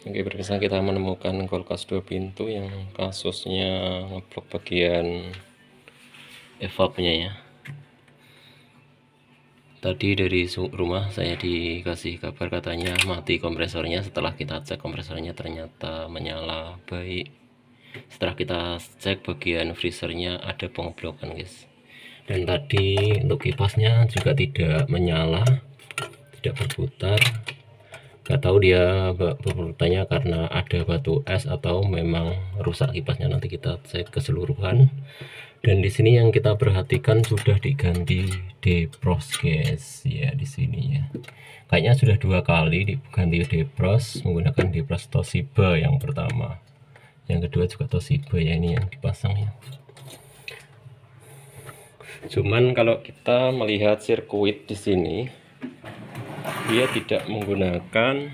Oke, berkesan kita menemukan kulkas 2 pintu yang kasusnya ngeblok bagian evapnya ya. Tadi dari rumah saya dikasih kabar katanya mati kompresornya. Setelah kita cek kompresornya ternyata menyala baik. Setelah kita cek bagian freezernya ada pengeblokan guys. Dan tadi untuk kipasnya juga tidak menyala, tidak berputar. Gak tahu dia bertanya karena ada batu es atau memang rusak kipasnya, nanti kita cek keseluruhan. Dan di sini yang kita perhatikan sudah diganti defrost guys ya, di sini ya. Kayaknya sudah 2 kali diganti defrost menggunakan defrost Toshiba yang pertama. Yang kedua juga Toshiba ya, ini yang dipasang ya. Cuman kalau kita melihat sirkuit di sini, dia tidak menggunakan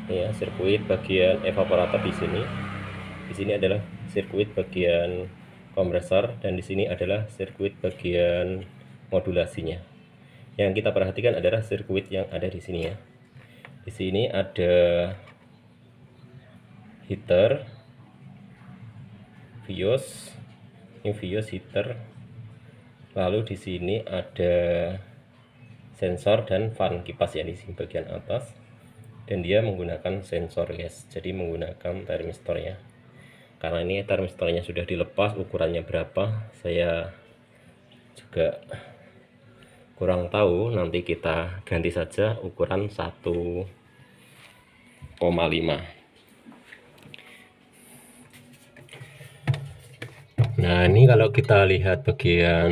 ya sirkuit bagian evaporator di sini. Di sini adalah sirkuit bagian kompresor dan di sini adalah sirkuit bagian modulasinya. Yang kita perhatikan adalah sirkuit yang ada di sini ya. Di sini ada heater, Vios, ini Vios heater. Lalu di sini ada sensor dan fan kipas ya di sini bagian atas. Dan dia menggunakan sensor guys, jadi menggunakan termistor ya. Karena ini termistornya sudah dilepas, ukurannya berapa saya juga kurang tahu, nanti kita ganti saja ukuran 1,5. Nah, ini kalau kita lihat bagian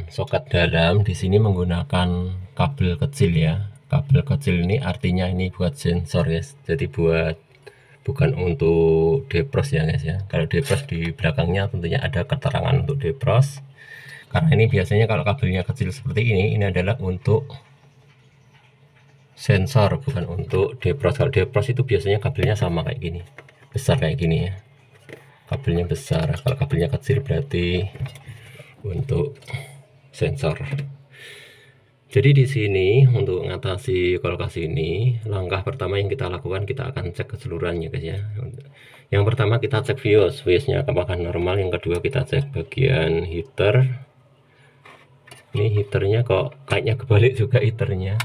soket dalam di sini menggunakan kabel kecil ya. Kabel kecil ini artinya ini buat sensor guys. Jadi bukan untuk defrost ya guys ya. Kalau defrost di belakangnya tentunya ada keterangan untuk defrost. Karena ini biasanya kalau kabelnya kecil seperti ini adalah untuk sensor, bukan untuk defrost. Kalau defrost itu biasanya kabelnya sama kayak gini, besar kayak gini ya. Kabelnya besar, kalau kabelnya kecil berarti untuk sensor. Jadi di sini untuk mengatasi kulkas ini, langkah pertama yang kita lakukan, kita akan cek keseluruhannya guys ya. Yang pertama kita cek Viosnya apakah normal. Yang kedua kita cek bagian heater. Ini heaternya kok kayaknya kebalik juga heaternya.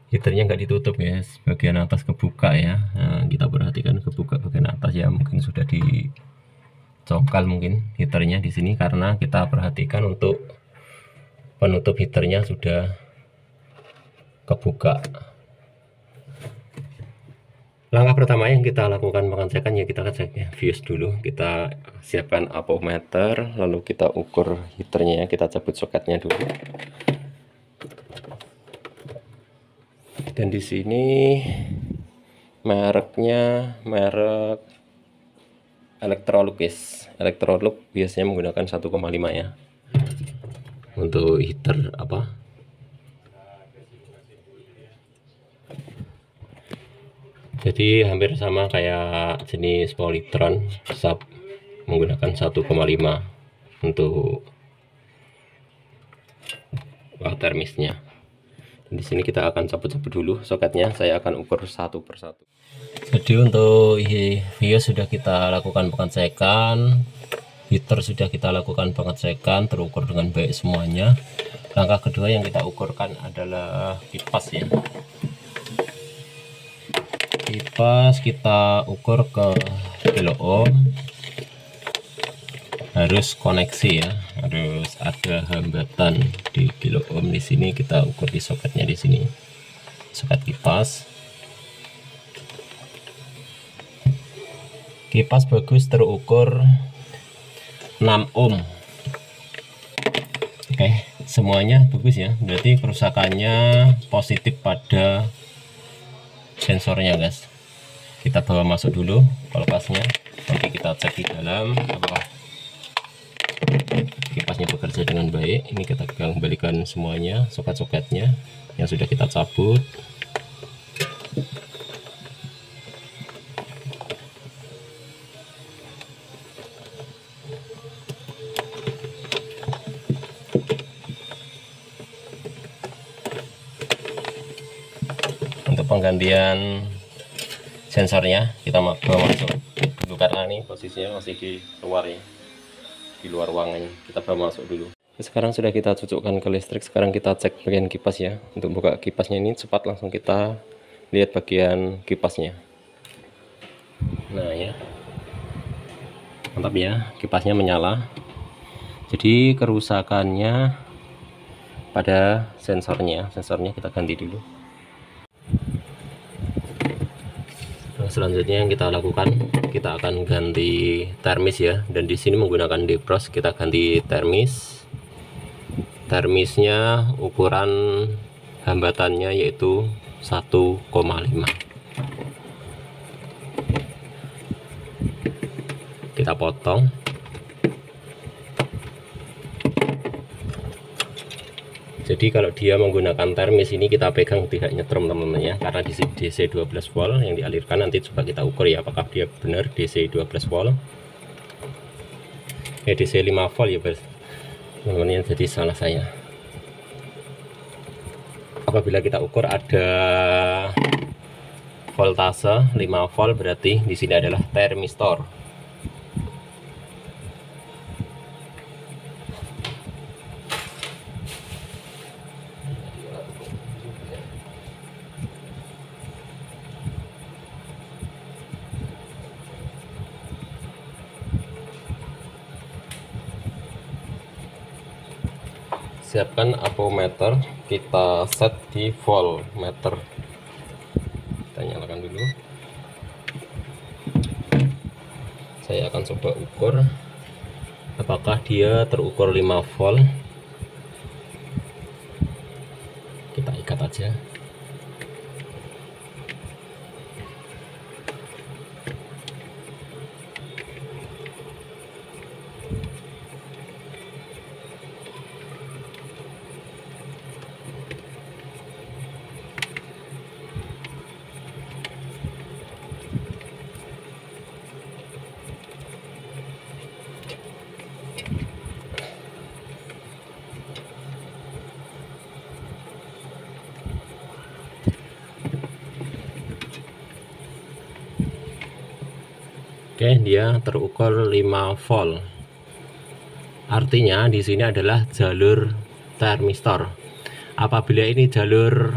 Heaternya nggak ditutup guys, bagian atas kebuka ya. Nah, kita perhatikan kebuka bagian atas ya, mungkin sudah dicongkal mungkin heaternya di sini, karena kita perhatikan untuk penutup heaternya sudah kebuka. Langkah pertama yang kita lakukan pengecekan ya, kita cek ya Vios dulu. Kita siapkan apometer, lalu kita ukur heaternya ya, kita cabut soketnya dulu. Dan di sini mereknya merek Electrolux guys. Electrolux biasanya menggunakan 1,5 ya untuk heater apa. Jadi hampir sama kayak jenis Polytron sub, menggunakan 1,5 untuk termisnya. Di sini kita akan cabut-cabut dulu soketnya, saya akan ukur satu persatu. Jadi untuk Vios sudah kita lakukan pengecekan, heater sudah kita lakukan pengecekan, terukur dengan baik semuanya. Langkah kedua yang kita ukurkan adalah kipas ya. Kipas kita ukur ke kilo ohm, harus koneksi ya, harus ada hambatan di kilo ohm. Di sini kita ukur di soketnya, di sini soket kipas. Kipas bagus terukur 6 ohm. Oke, semuanya bagus ya, berarti kerusakannya positif pada sensornya guys. Kita bawa masuk dulu kulkasnya, nanti kita cek di dalam apakah kipasnya bekerja dengan baik. Ini kita kembalikan semuanya, soket-soketnya yang sudah kita cabut. Untuk penggantian sensornya kita bawa masuk dulu karena ini posisinya masih di luar ya, di luar ruangan. Kita bawa masuk dulu. Sekarang sudah kita cocokkan ke listrik. Sekarang kita cek bagian kipas ya. Untuk buka kipasnya ini cepat, langsung kita lihat bagian kipasnya. Nah ya, mantap ya, kipasnya menyala. Jadi kerusakannya pada sensornya kita ganti dulu. Nah, selanjutnya yang kita lakukan, kita akan ganti termis ya, dan di sini menggunakan Depros. Kita ganti termisnya ukuran hambatannya yaitu 1,5. Kita potong. Jadi kalau dia menggunakan termis ini kita pegang tidak nyetrum teman-teman ya, karena di DC 12 volt yang dialirkan. Nanti coba kita ukur ya apakah dia benar DC 12 volt ya, DC 5 volt ya teman-teman. Jadi salah saya. Apabila kita ukur ada voltase 5 volt, berarti di sini adalah termistor. Siapkan ampermeter, kita set di voltmeter. Kita nyalakan dulu. Saya akan coba ukur apakah dia terukur 5 volt. Kita ikat aja. Oke, dia terukur 5 volt. Artinya di sini adalah jalur termistor. Apabila ini jalur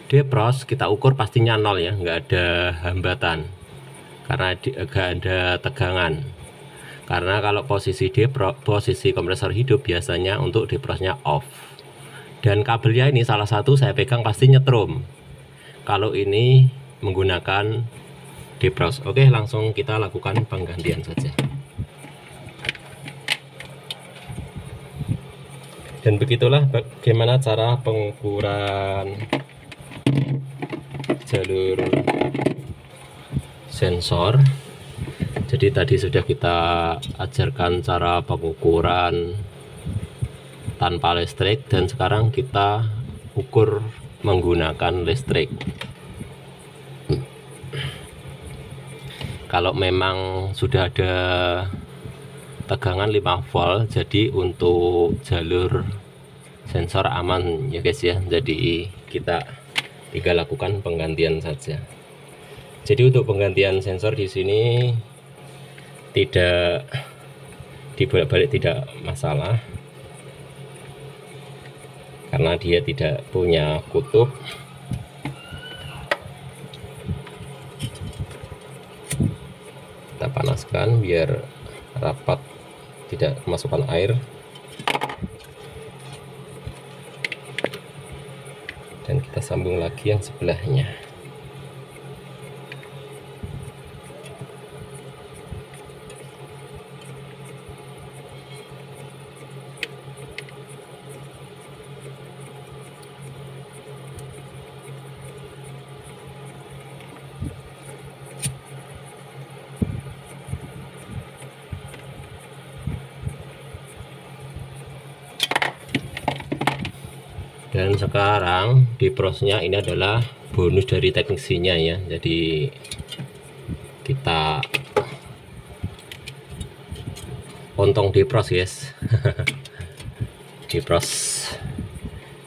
Depros, kita ukur pastinya 0 ya, nggak ada hambatan karena nggak ada tegangan. Karena kalau posisi posisi kompresor hidup biasanya untuk Deprosnya off. Dan kabelnya ini salah satu saya pegang pasti nyetrum. Kalau ini menggunakan Depros. Oke, langsung kita lakukan penggantian saja. Dan begitulah bagaimana cara pengukuran jalur sensor. Jadi tadi sudah kita ajarkan cara pengukuran tanpa listrik, dan sekarang kita ukur menggunakan listrik. Kalau memang sudah ada tegangan 5 volt, jadi untuk jalur sensor aman ya guys ya. Jadi kita tinggal lakukan penggantian saja. Jadi untuk penggantian sensor di sini tidak dibolak-balik, tidak masalah karena dia tidak punya kutub. Kita panaskan biar rapat, tidak kemasukan air, dan kita sambung lagi yang sebelahnya. Dan sekarang Deprosnya ini adalah bonus dari teknisinya ya. Jadi kita untung Depros guys. Depros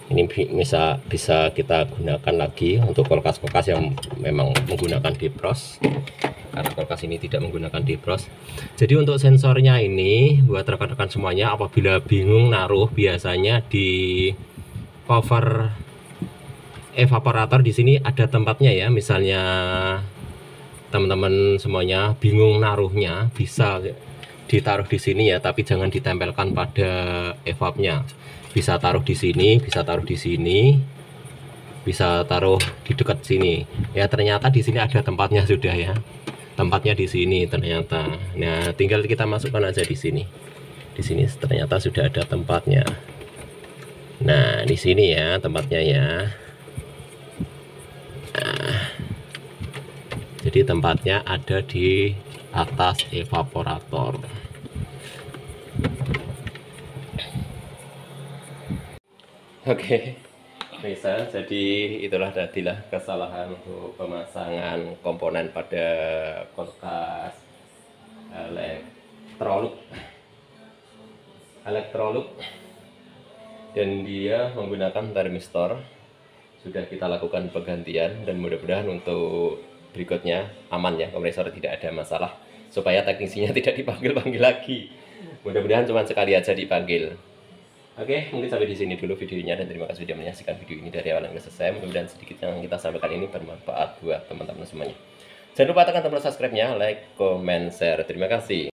Ini bisa kita gunakan lagi untuk kulkas-kulkas yang memang menggunakan defrost, karena kulkas ini tidak menggunakan defrost. Jadi untuk sensornya ini buat rekan-rekan semuanya, apabila bingung naruh, biasanya di cover evaporator di sini ada tempatnya ya. Misalnya teman-teman semuanya bingung naruhnya, bisa ditaruh di sini ya, tapi jangan ditempelkan pada evapnya. Bisa taruh di sini, bisa taruh di sini, bisa taruh di dekat sini. Ya ternyata di sini ada tempatnya sudah ya. Tempatnya di sini ternyata. Nah, tinggal kita masukkan aja di sini. Di sini ternyata sudah ada tempatnya. Nah, di sini ya tempatnya ya. Nah, jadi tempatnya ada di atas evaporator. Oke, bisa. Jadi itulah tadilah kesalahan untuk pemasangan komponen pada kulkas Electrolux, dan dia menggunakan termistor. Sudah kita lakukan penggantian dan mudah-mudahan untuk berikutnya aman ya, kompresor tidak ada masalah, supaya teknisinya tidak dipanggil-panggil lagi. Mudah-mudahan cuma sekali aja dipanggil. Oke, mungkin sampai di sini dulu videonya, dan terima kasih sudah menyaksikan video ini dari awal hingga selesai. Mudah-mudahan sedikit yang kita sampaikan ini bermanfaat buat teman-teman semuanya. Jangan lupa tekan tombol subscribe-nya, like, comment, share. Terima kasih.